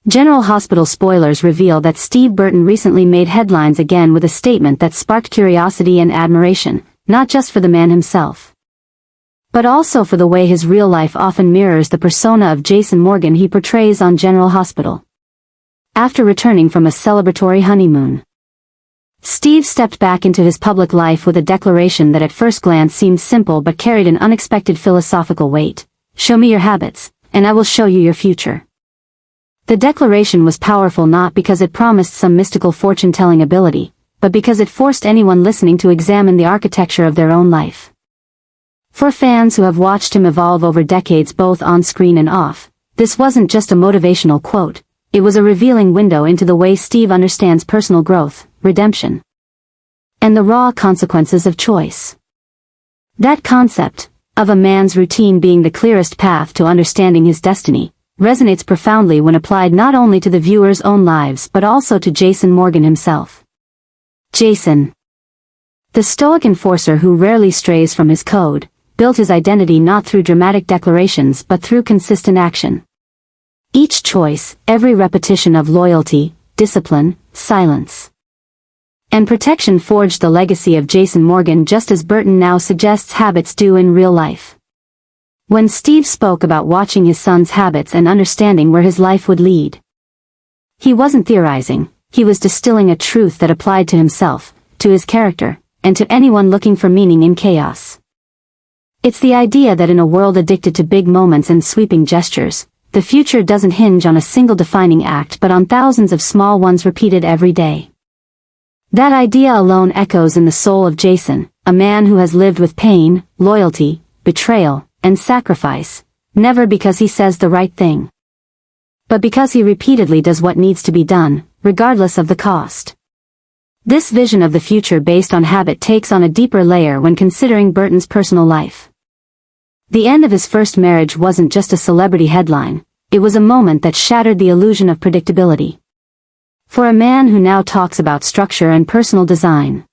General Hospital spoilers reveal that Steve Burton recently made headlines again with a statement that sparked curiosity and admiration, not just for the man himself, but also for the way his real life often mirrors the persona of Jason Morgan he portrays on General Hospital. After returning from a celebratory honeymoon, Steve stepped back into his public life with a declaration that at first glance seemed simple but carried an unexpected philosophical weight. "Show me your habits, and I will show you your future." The declaration was powerful not because it promised some mystical fortune-telling ability, but because it forced anyone listening to examine the architecture of their own life. For fans who have watched him evolve over decades both on screen and off, this wasn't just a motivational quote, it was a revealing window into the way Steve understands personal growth, redemption, and the raw consequences of choice. That concept, of a man's routine being the clearest path to understanding his destiny, resonates profoundly when applied not only to the viewer's own lives but also to Jason Morgan himself. Jason, the stoic enforcer who rarely strays from his code, built his identity not through dramatic declarations but through consistent action. Each choice, every repetition of loyalty, discipline, silence, and protection forged the legacy of Jason Morgan just as Burton now suggests habits do in real life. When Steve spoke about watching his son's habits and understanding where his life would lead, he wasn't theorizing, he was distilling a truth that applied to himself, to his character, and to anyone looking for meaning in chaos. It's the idea that in a world addicted to big moments and sweeping gestures, the future doesn't hinge on a single defining act but on thousands of small ones repeated every day. That idea alone echoes in the soul of Jason, a man who has lived with pain, loyalty, betrayal, and sacrifice, never because he says the right thing, but because he repeatedly does what needs to be done, regardless of the cost. This vision of the future based on habit takes on a deeper layer when considering Burton's personal life. The end of his first marriage wasn't just a celebrity headline, it was a moment that shattered the illusion of predictability. For a man who now talks about structure and personal design,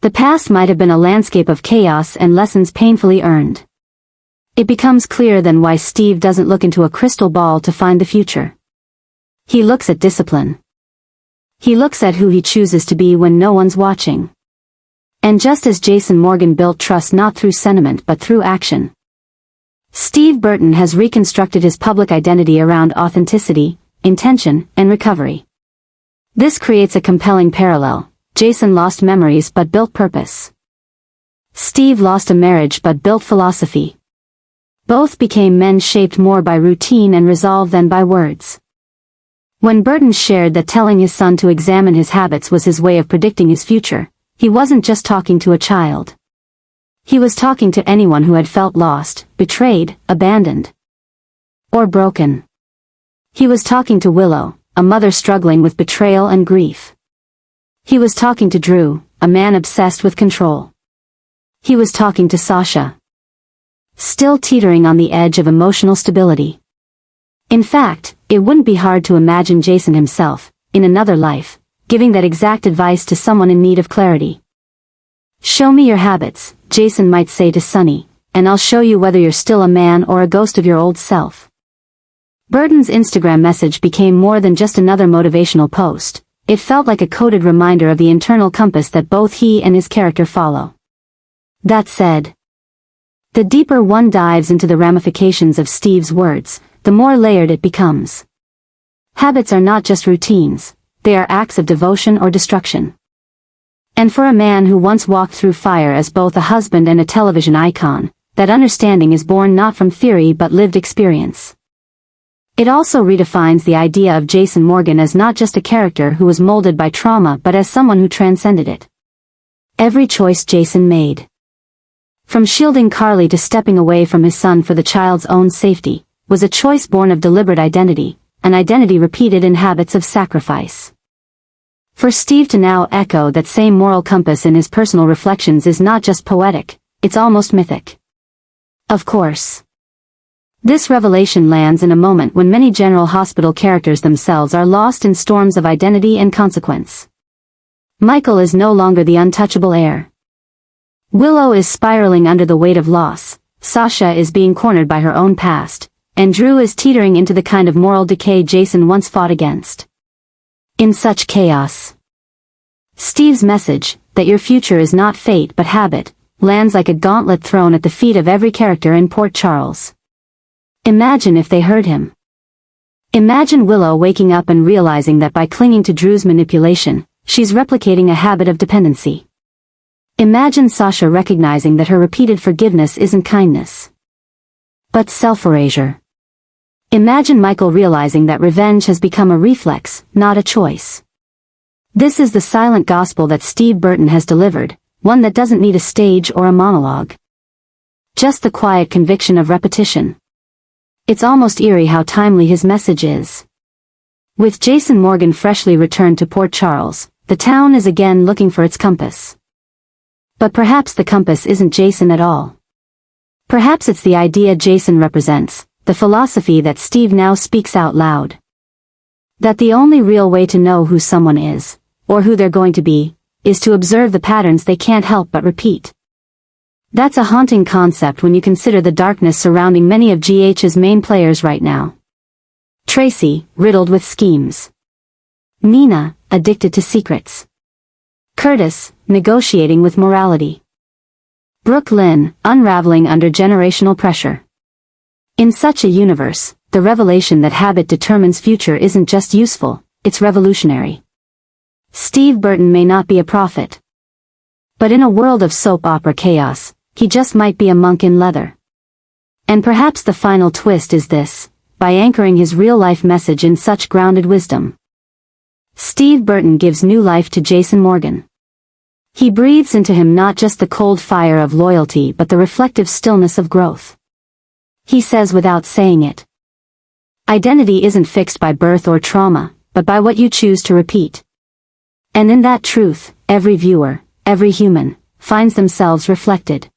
the past might have been a landscape of chaos and lessons painfully earned. It becomes clear then why Steve doesn't look into a crystal ball to find the future. He looks at discipline. He looks at who he chooses to be when no one's watching. And just as Jason Morgan built trust not through sentiment but through action, Steve Burton has reconstructed his public identity around authenticity, intention, and recovery. This creates a compelling parallel. Jason lost memories but built purpose. Steve lost a marriage but built philosophy. Both became men shaped more by routine and resolve than by words. When Burton shared that telling his son to examine his habits was his way of predicting his future, he wasn't just talking to a child. He was talking to anyone who had felt lost, betrayed, abandoned, or broken. He was talking to Willow, a mother struggling with betrayal and grief. He was talking to Drew, a man obsessed with control. He was talking to Sasha, still teetering on the edge of emotional stability. In fact, it wouldn't be hard to imagine Jason himself, in another life, giving that exact advice to someone in need of clarity. "Show me your habits," Jason might say to Sonny, "and I'll show you whether you're still a man or a ghost of your old self." Burton's Instagram message became more than just another motivational post. It felt like a coded reminder of the internal compass that both he and his character follow. That said, the deeper one dives into the ramifications of Steve's words, the more layered it becomes. Habits are not just routines, they are acts of devotion or destruction. And for a man who once walked through fire as both a husband and a television icon, that understanding is born not from theory but lived experience. It also redefines the idea of Jason Morgan as not just a character who was molded by trauma but as someone who transcended it. Every choice Jason made, from shielding Carly to stepping away from his son for the child's own safety, was a choice born of deliberate identity, an identity repeated in habits of sacrifice. For Steve to now echo that same moral compass in his personal reflections is not just poetic, it's almost mythic. Of course, this revelation lands in a moment when many General Hospital characters themselves are lost in storms of identity and consequence. Michael is no longer the untouchable heir. Willow is spiraling under the weight of loss, Sasha is being cornered by her own past, and Drew is teetering into the kind of moral decay Jason once fought against. In such chaos, Steve's message, that your future is not fate but habit, lands like a gauntlet thrown at the feet of every character in Port Charles. Imagine if they heard him. Imagine Willow waking up and realizing that by clinging to Drew's manipulation, she's replicating a habit of dependency. Imagine Sasha recognizing that her repeated forgiveness isn't kindness, but self-erasure. Imagine Michael realizing that revenge has become a reflex, not a choice. This is the silent gospel that Steve Burton has delivered, one that doesn't need a stage or a monologue. Just the quiet conviction of repetition. It's almost eerie how timely his message is. With Jason Morgan freshly returned to Port Charles, the town is again looking for its compass. But perhaps the compass isn't Jason at all. Perhaps it's the idea Jason represents, the philosophy that Steve now speaks out loud. That the only real way to know who someone is, or who they're going to be, is to observe the patterns they can't help but repeat. That's a haunting concept when you consider the darkness surrounding many of GH's main players right now. Tracy, riddled with schemes. Nina, addicted to secrets. Curtis, negotiating with morality. Brooke Lynn, unraveling under generational pressure. In such a universe, the revelation that habit determines future isn't just useful, it's revolutionary. Steve Burton may not be a prophet, but in a world of soap opera chaos, he just might be a monk in leather. And perhaps the final twist is this: by anchoring his real-life message in such grounded wisdom, Steve Burton gives new life to Jason Morgan. He breathes into him not just the cold fire of loyalty but the reflective stillness of growth. He says without saying it, identity isn't fixed by birth or trauma, but by what you choose to repeat. And in that truth, every viewer, every human, finds themselves reflected.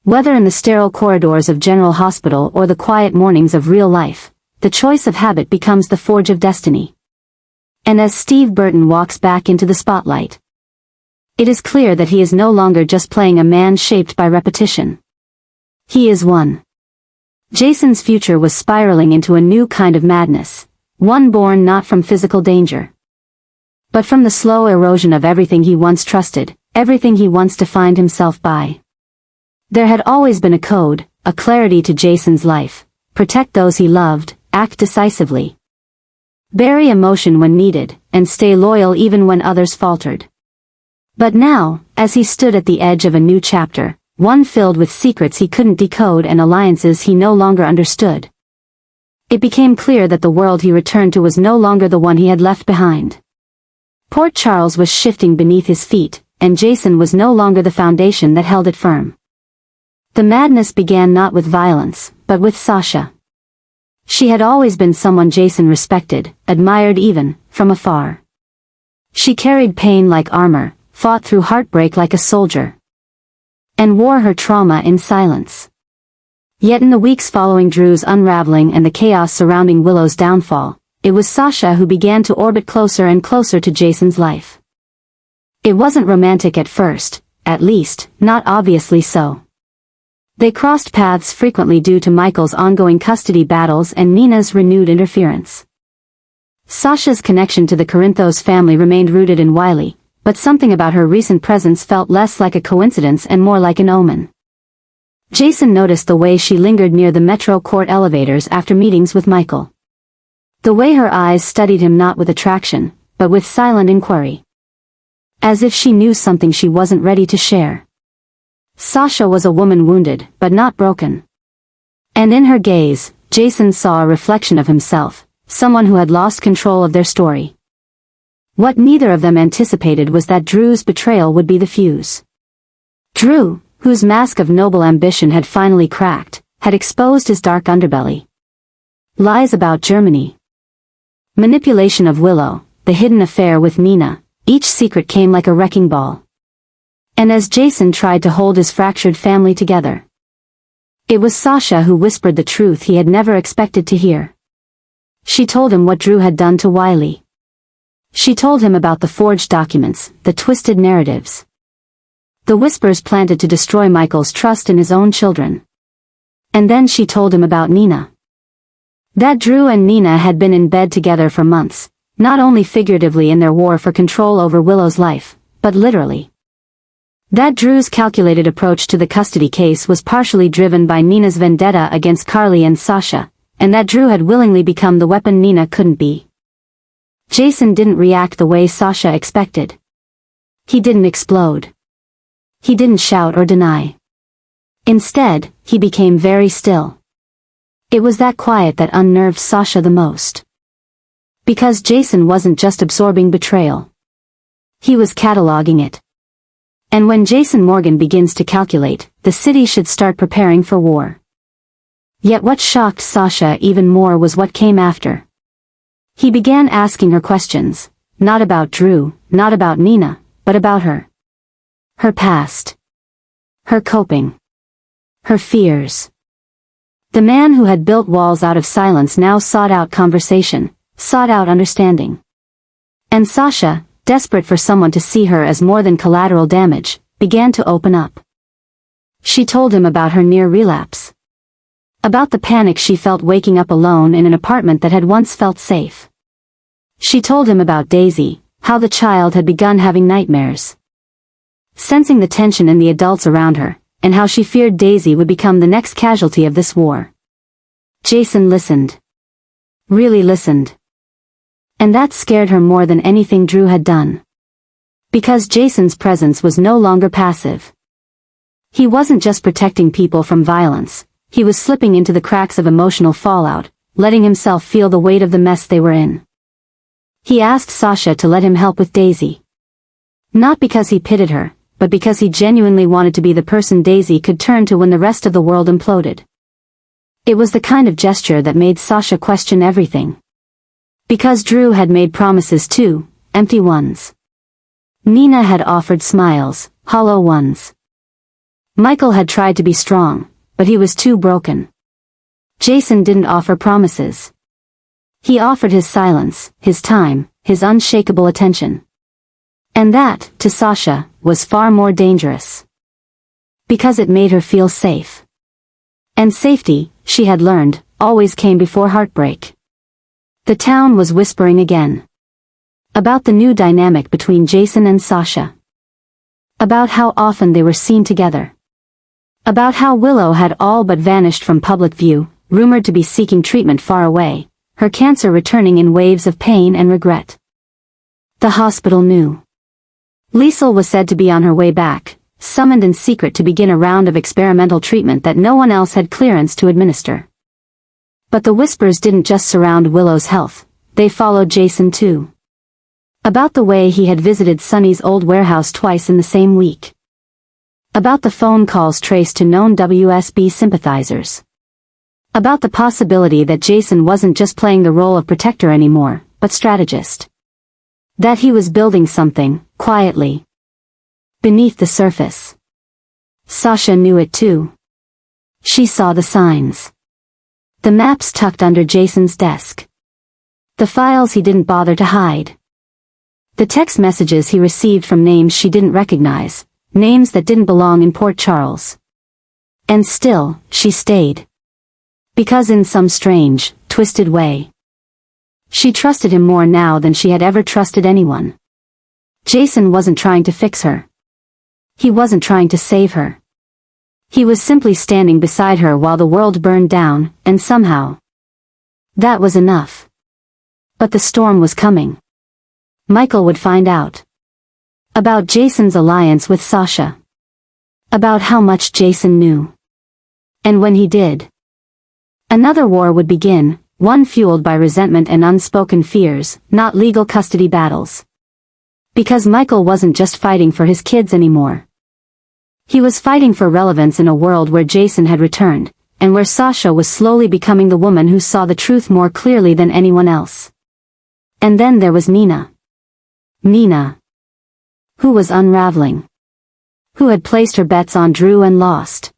Whether in the sterile corridors of General Hospital or the quiet mornings of real life, the choice of habit becomes the forge of destiny. And as Steve Burton walks back into the spotlight, it is clear that he is no longer just playing a man shaped by repetition. He is one. Jason's future was spiraling into a new kind of madness, one born not from physical danger, but from the slow erosion of everything he once trusted, everything he once defined himself by. There had always been a code, a clarity to Jason's life: protect those he loved, act decisively, bury emotion when needed, and stay loyal even when others faltered. But now, as he stood at the edge of a new chapter, one filled with secrets he couldn't decode and alliances he no longer understood, it became clear that the world he returned to was no longer the one he had left behind. Port Charles was shifting beneath his feet, and Jason was no longer the foundation that held it firm. The madness began not with violence, but with Sasha. She had always been someone Jason respected, admired even, from afar. She carried pain like armor, fought through heartbreak like a soldier, and wore her trauma in silence. Yet in the weeks following Drew's unraveling and the chaos surrounding Willow's downfall, it was Sasha who began to orbit closer and closer to Jason's life. It wasn't romantic at first, at least, not obviously so. They crossed paths frequently due to Michael's ongoing custody battles and Nina's renewed interference. Sasha's connection to the Corinthos family remained rooted in Wiley, but something about her recent presence felt less like a coincidence and more like an omen. Jason noticed the way she lingered near the Metro Court elevators after meetings with Michael. The way her eyes studied him not with attraction, but with silent inquiry. As if she knew something she wasn't ready to share. Sasha was a woman wounded, but not broken. And in her gaze, Jason saw a reflection of himself, someone who had lost control of their story. What neither of them anticipated was that Drew's betrayal would be the fuse. Drew, whose mask of noble ambition had finally cracked, had exposed his dark underbelly. Lies about Germany. Manipulation of Willow, the hidden affair with Nina, each secret came like a wrecking ball. And as Jason tried to hold his fractured family together, it was Sasha who whispered the truth he had never expected to hear. She told him what Drew had done to Wiley. She told him about the forged documents, the twisted narratives, the whispers planted to destroy Michael's trust in his own children. And then she told him about Nina. That Drew and Nina had been in bed together for months, not only figuratively in their war for control over Willow's life, but literally. That Drew's calculated approach to the custody case was partially driven by Nina's vendetta against Carly and Sasha, and that Drew had willingly become the weapon Nina couldn't be. Jason didn't react the way Sasha expected. He didn't explode. He didn't shout or deny. Instead, he became very still. It was that quiet that unnerved Sasha the most. Because Jason wasn't just absorbing betrayal. He was cataloging it. And when Jason Morgan begins to calculate, the city should start preparing for war. Yet what shocked Sasha even more was what came after. He began asking her questions, not about Drew, not about Nina, but about her. Her past. Her coping. Her fears. The man who had built walls out of silence now sought out conversation, sought out understanding. And Sasha, desperate for someone to see her as more than collateral damage, began to open up. She told him about her near relapse. About the panic she felt waking up alone in an apartment that had once felt safe. She told him about Daisy, how the child had begun having nightmares. Sensing the tension in the adults around her, and how she feared Daisy would become the next casualty of this war. Jason listened. Really listened. And that scared her more than anything Drew had done. Because Jason's presence was no longer passive. He wasn't just protecting people from violence, he was slipping into the cracks of emotional fallout, letting himself feel the weight of the mess they were in. He asked Sasha to let him help with Daisy. Not because he pitied her, but because he genuinely wanted to be the person Daisy could turn to when the rest of the world imploded. It was the kind of gesture that made Sasha question everything. Because Drew had made promises too, empty ones. Nina had offered smiles, hollow ones. Michael had tried to be strong, but he was too broken. Jason didn't offer promises. He offered his silence, his time, his unshakable attention. And that, to Sasha, was far more dangerous. Because it made her feel safe. And safety, she had learned, always came before heartbreak. The town was whispering again. About the new dynamic between Jason and Sasha. About how often they were seen together. About how Willow had all but vanished from public view, rumored to be seeking treatment far away, her cancer returning in waves of pain and regret. The hospital knew. Liesl was said to be on her way back, summoned in secret to begin a round of experimental treatment that no one else had clearance to administer. But the whispers didn't just surround Willow's health, they followed Jason too. About the way he had visited Sonny's old warehouse twice in the same week. About the phone calls traced to known WSB sympathizers. About the possibility that Jason wasn't just playing the role of protector anymore, but strategist. That he was building something, quietly. Beneath the surface. Sasha knew it too. She saw the signs. The maps tucked under Jason's desk. The files he didn't bother to hide. The text messages he received from names she didn't recognize, names that didn't belong in Port Charles. And still, she stayed. Because in some strange, twisted way. She trusted him more now than she had ever trusted anyone. Jason wasn't trying to fix her. He wasn't trying to save her. He was simply standing beside her while the world burned down, and somehow. That was enough. But the storm was coming. Michael would find out. About Jason's alliance with Sasha. About how much Jason knew. And when he did. Another war would begin, one fueled by resentment and unspoken fears, not legal custody battles. Because Michael wasn't just fighting for his kids anymore. He was fighting for relevance in a world where Jason had returned, and where Sasha was slowly becoming the woman who saw the truth more clearly than anyone else. And then there was Nina. Nina. Who was unraveling. Who had placed her bets on Drew and lost.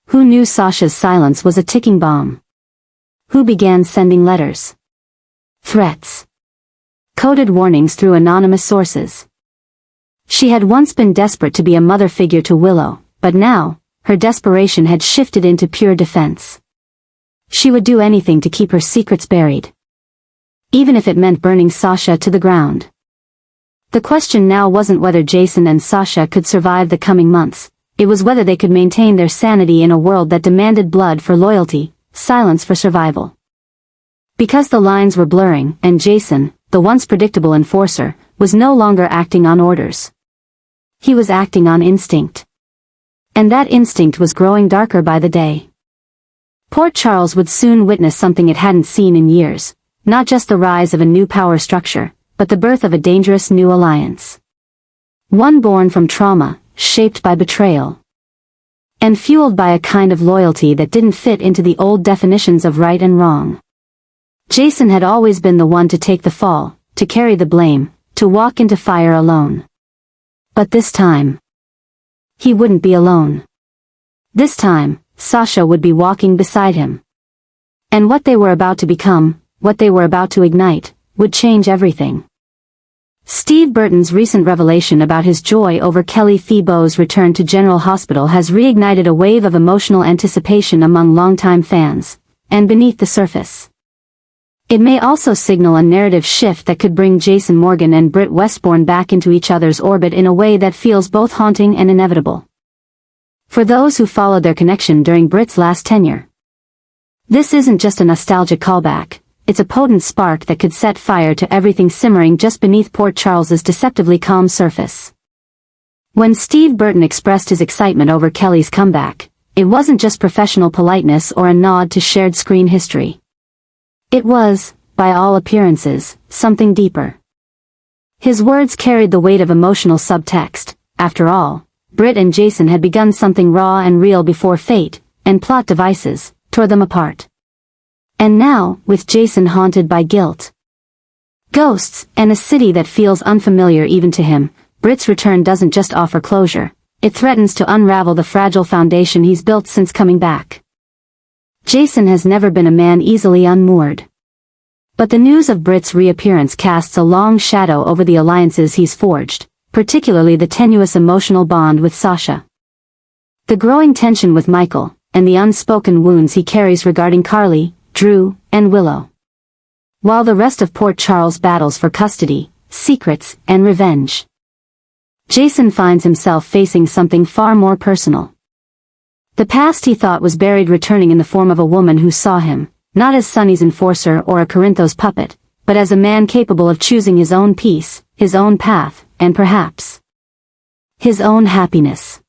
Who knew Sasha's silence was a ticking bomb. Who began sending letters. Threats. Coded warnings through anonymous sources. She had once been desperate to be a mother figure to Willow, but now, her desperation had shifted into pure defense. She would do anything to keep her secrets buried. Even if it meant burning Sasha to the ground. The question now wasn't whether Jason and Sasha could survive the coming months, it was whether they could maintain their sanity in a world that demanded blood for loyalty, silence for survival. Because the lines were blurring, and Jason, the once predictable enforcer, was no longer acting on orders. He was acting on instinct. And that instinct was growing darker by the day. Port Charles would soon witness something it hadn't seen in years, not just the rise of a new power structure, but the birth of a dangerous new alliance. One born from trauma, shaped by betrayal, and fueled by a kind of loyalty that didn't fit into the old definitions of right and wrong. Jason had always been the one to take the fall, to carry the blame, to walk into fire alone. But this time, he wouldn't be alone. This time, Sasha would be walking beside him. And what they were about to become, what they were about to ignite, would change everything. Steve Burton's recent revelation about his joy over Kelly Thiebaud's return to General Hospital has reignited a wave of emotional anticipation among longtime fans, and beneath the surface. It may also signal a narrative shift that could bring Jason Morgan and Britt Westbourne back into each other's orbit in a way that feels both haunting and inevitable. For those who followed their connection during Britt's last tenure, this isn't just a nostalgic callback. It's a potent spark that could set fire to everything simmering just beneath Port Charles's deceptively calm surface. When Steve Burton expressed his excitement over Kelly's comeback, it wasn't just professional politeness or a nod to shared screen history. It was, by all appearances, something deeper. His words carried the weight of emotional subtext. After all, Britt and Jason had begun something raw and real before fate, and plot devices, tore them apart. And now, with Jason haunted by guilt, ghosts, and a city that feels unfamiliar even to him, Britt's return doesn't just offer closure, it threatens to unravel the fragile foundation he's built since coming back. Jason has never been a man easily unmoored. But the news of Britt's reappearance casts a long shadow over the alliances he's forged, particularly the tenuous emotional bond with Sasha. The growing tension with Michael, and the unspoken wounds he carries regarding Carly, Drew, and Willow. While the rest of Port Charles battles for custody, secrets, and revenge, Jason finds himself facing something far more personal. The past he thought was buried returning in the form of a woman who saw him, not as Sonny's enforcer or a Corinthos puppet, but as a man capable of choosing his own peace, his own path, and perhaps his own happiness.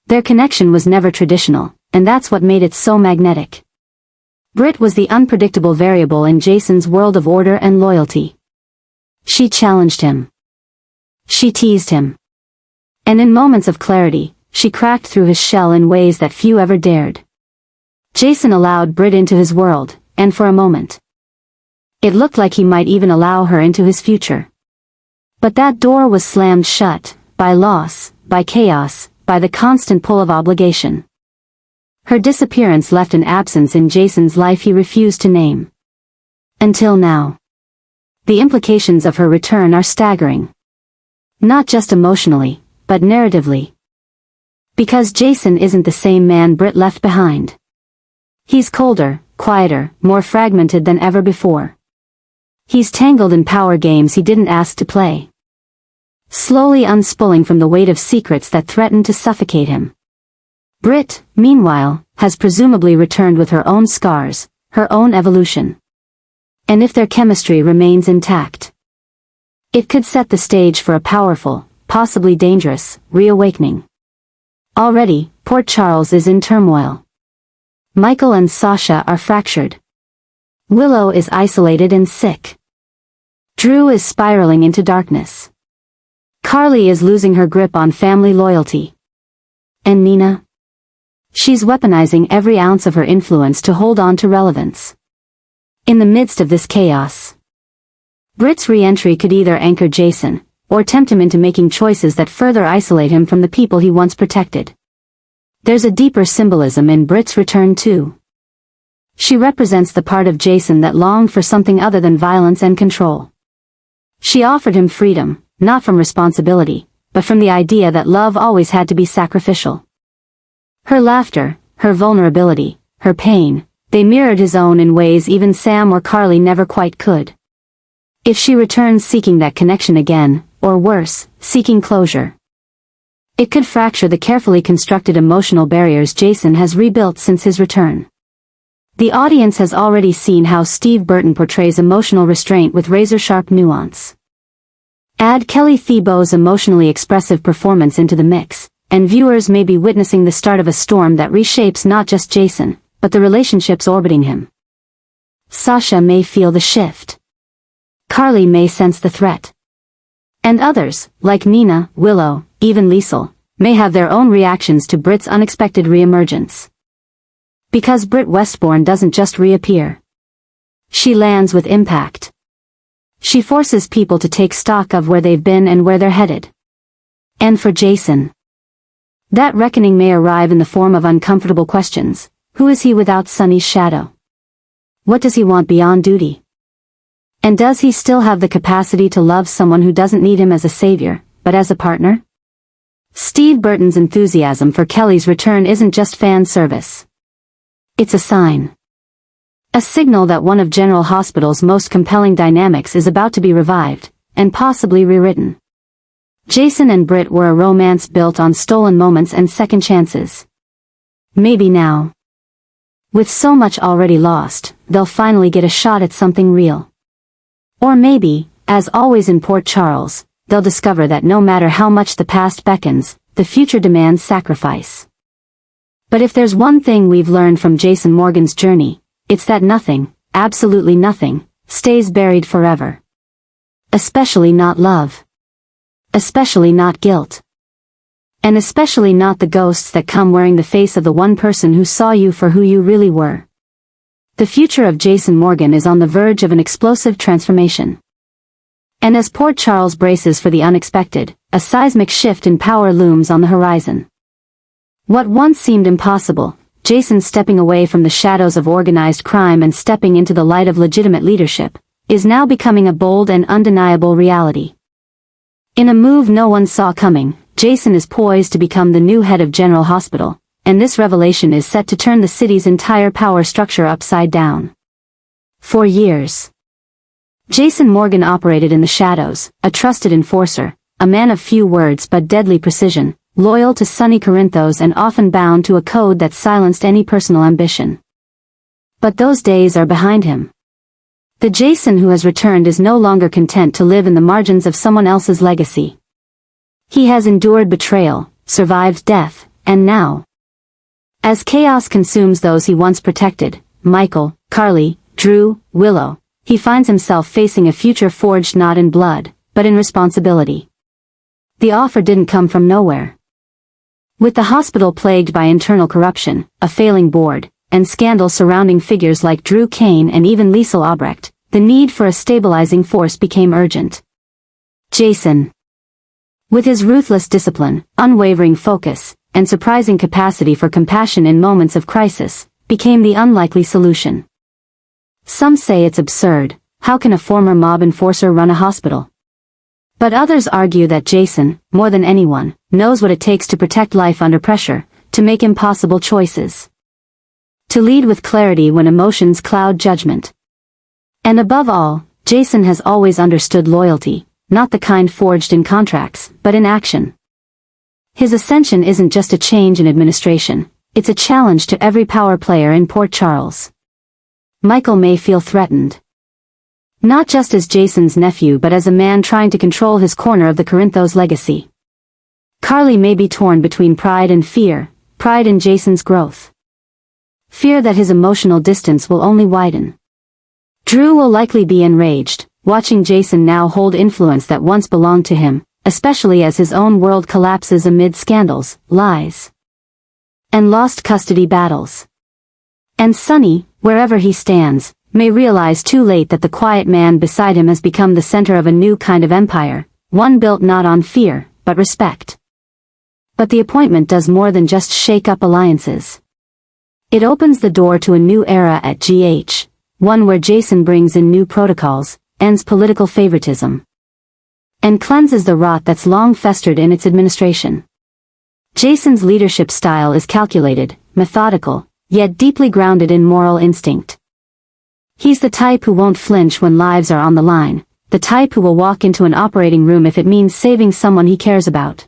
Their connection was never traditional, and that's what made it so magnetic. Britt was the unpredictable variable in Jason's world of order and loyalty. She challenged him. She teased him. And in moments of clarity, she cracked through his shell in ways that few ever dared. Jason allowed Britt into his world, and for a moment, it looked like he might even allow her into his future. But that door was slammed shut, by loss, by chaos, by the constant pull of obligation. Her disappearance left an absence in Jason's life he refused to name. Until now. The implications of her return are staggering. Not just emotionally, but narratively. Because Jason isn't the same man Britt left behind. He's colder, quieter, more fragmented than ever before. He's tangled in power games he didn't ask to play. Slowly unspooling from the weight of secrets that threatened to suffocate him. Britt, meanwhile, has presumably returned with her own scars, her own evolution. And if their chemistry remains intact, it could set the stage for a powerful, possibly dangerous, reawakening. Already, Port Charles is in turmoil. Michael and Sasha are fractured. Willow is isolated and sick. Drew is spiraling into darkness. Carly is losing her grip on family loyalty. And Nina? She's weaponizing every ounce of her influence to hold on to relevance. In the midst of this chaos, Britt's re-entry could either anchor Jason, or tempt him into making choices that further isolate him from the people he once protected. There's a deeper symbolism in Britt's return too. She represents the part of Jason that longed for something other than violence and control. She offered him freedom, not from responsibility, but from the idea that love always had to be sacrificial. Her laughter, her vulnerability, her pain, they mirrored his own in ways even Sam or Carly never quite could. If she returns seeking that connection again, or worse, seeking closure, it could fracture the carefully constructed emotional barriers Jason has rebuilt since his return. The audience has already seen how Steve Burton portrays emotional restraint with razor-sharp nuance. Add Kelly Thibault's emotionally expressive performance into the mix, and viewers may be witnessing the start of a storm that reshapes not just Jason, but the relationships orbiting him. Sasha may feel the shift. Carly may sense the threat. And others, like Nina, Willow, even Liesl, may have their own reactions to Britt's unexpected reemergence. Because Britt Westbourne doesn't just reappear. She lands with impact. She forces people to take stock of where they've been and where they're headed. And for Jason, that reckoning may arrive in the form of uncomfortable questions. Who is he without Sonny's shadow? What does he want beyond duty? And does he still have the capacity to love someone who doesn't need him as a savior, but as a partner? Steve Burton's enthusiasm for Kelly's return isn't just fan service. It's a sign. A signal that one of General Hospital's most compelling dynamics is about to be revived, and possibly rewritten. Jason and Britt were a romance built on stolen moments and second chances. Maybe now, with so much already lost, they'll finally get a shot at something real. Or maybe, as always in Port Charles, they'll discover that no matter how much the past beckons, the future demands sacrifice. But if there's one thing we've learned from Jason Morgan's journey, it's that nothing, absolutely nothing, stays buried forever. Especially not love. Especially not guilt. And especially not the ghosts that come wearing the face of the one person who saw you for who you really were. The future of Jason Morgan is on the verge of an explosive transformation. And as Port Charles braces for the unexpected, a seismic shift in power looms on the horizon. What once seemed impossible, Jason stepping away from the shadows of organized crime and stepping into the light of legitimate leadership, is now becoming a bold and undeniable reality. In a move no one saw coming, Jason is poised to become the new head of General Hospital, and this revelation is set to turn the city's entire power structure upside down. For years, Jason Morgan operated in the shadows, a trusted enforcer, a man of few words but deadly precision, loyal to Sonny Corinthos and often bound to a code that silenced any personal ambition. But those days are behind him. The Jason who has returned is no longer content to live in the margins of someone else's legacy. He has endured betrayal, survived death, and now, as chaos consumes those he once protected, Michael, Carly, Drew, Willow, he finds himself facing a future forged not in blood, but in responsibility. The offer didn't come from nowhere. With the hospital plagued by internal corruption, a failing board, and scandal surrounding figures like Drew Kane and even Liesl Albrecht, the need for a stabilizing force became urgent. Jason, with his ruthless discipline, unwavering focus, and surprising capacity for compassion in moments of crisis, became the unlikely solution. Some say it's absurd. How can a former mob enforcer run a hospital? But others argue that Jason, more than anyone, knows what it takes to protect life under pressure, to make impossible choices. To lead with clarity when emotions cloud judgment. And above all, Jason has always understood loyalty, not the kind forged in contracts, but in action. His ascension isn't just a change in administration, it's a challenge to every power player in Port Charles. Michael may feel threatened. Not just as Jason's nephew but as a man trying to control his corner of the Corinthos legacy. Carly may be torn between pride and fear, pride in Jason's growth. Fear that his emotional distance will only widen. Drew will likely be enraged, watching Jason now hold influence that once belonged to him, especially as his own world collapses amid scandals, lies, and lost custody battles. And Sonny, wherever he stands, may realize too late that the quiet man beside him has become the center of a new kind of empire, one built not on fear, but respect. But the appointment does more than just shake up alliances. It opens the door to a new era at GH, one where Jason brings in new protocols, ends political favoritism, and cleanses the rot that's long festered in its administration. Jason's leadership style is calculated, methodical, yet deeply grounded in moral instinct. He's the type who won't flinch when lives are on the line, the type who will walk into an operating room if it means saving someone he cares about.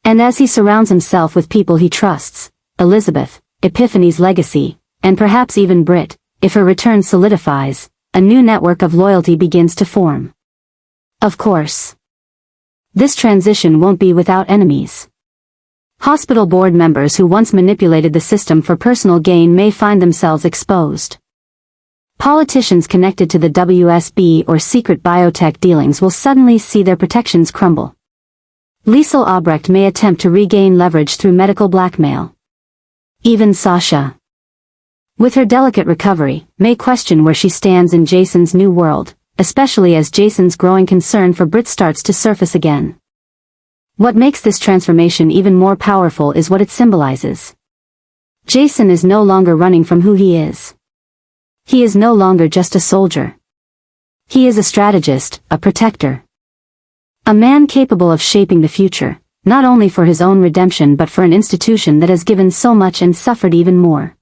And as he surrounds himself with people he trusts, Elizabeth, Epiphany's legacy, and perhaps even Brit, if her return solidifies, a new network of loyalty begins to form. Of course, this transition won't be without enemies. Hospital board members who once manipulated the system for personal gain may find themselves exposed. Politicians connected to the WSB or secret biotech dealings will suddenly see their protections crumble. Liesel Albrecht may attempt to regain leverage through medical blackmail. Even Sasha, with her delicate recovery, may question where she stands in Jason's new world, especially as Jason's growing concern for Brit starts to surface again. What makes this transformation even more powerful is what it symbolizes. Jason is no longer running from who he is. He is no longer just a soldier. He is a strategist, a protector. A man capable of shaping the future, not only for his own redemption but for an institution that has given so much and suffered even more.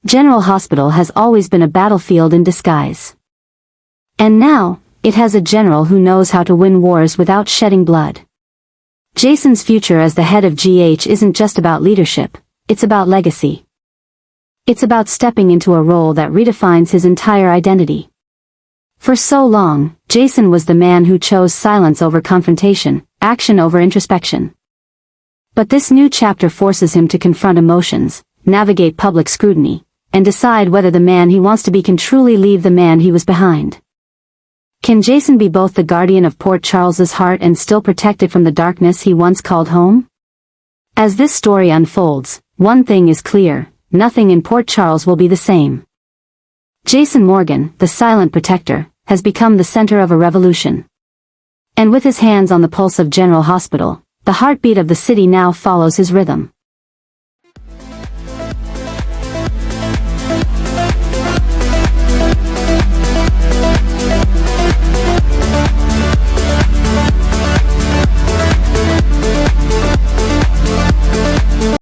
General Hospital has always been a battlefield in disguise. And now, it has a general who knows how to win wars without shedding blood. Jason's future as the head of GH isn't just about leadership, it's about legacy. It's about stepping into a role that redefines his entire identity. For so long, Jason was the man who chose silence over confrontation, action over introspection. But this new chapter forces him to confront emotions, navigate public scrutiny, and decide whether the man he wants to be can truly leave the man he was behind. Can Jason be both the guardian of Port Charles's heart and still protect it from the darkness he once called home? As this story unfolds, one thing is clear, nothing in Port Charles will be the same. Jason Morgan, the silent protector, has become the center of a revolution. And with his hands on the pulse of General Hospital, the heartbeat of the city now follows his rhythm.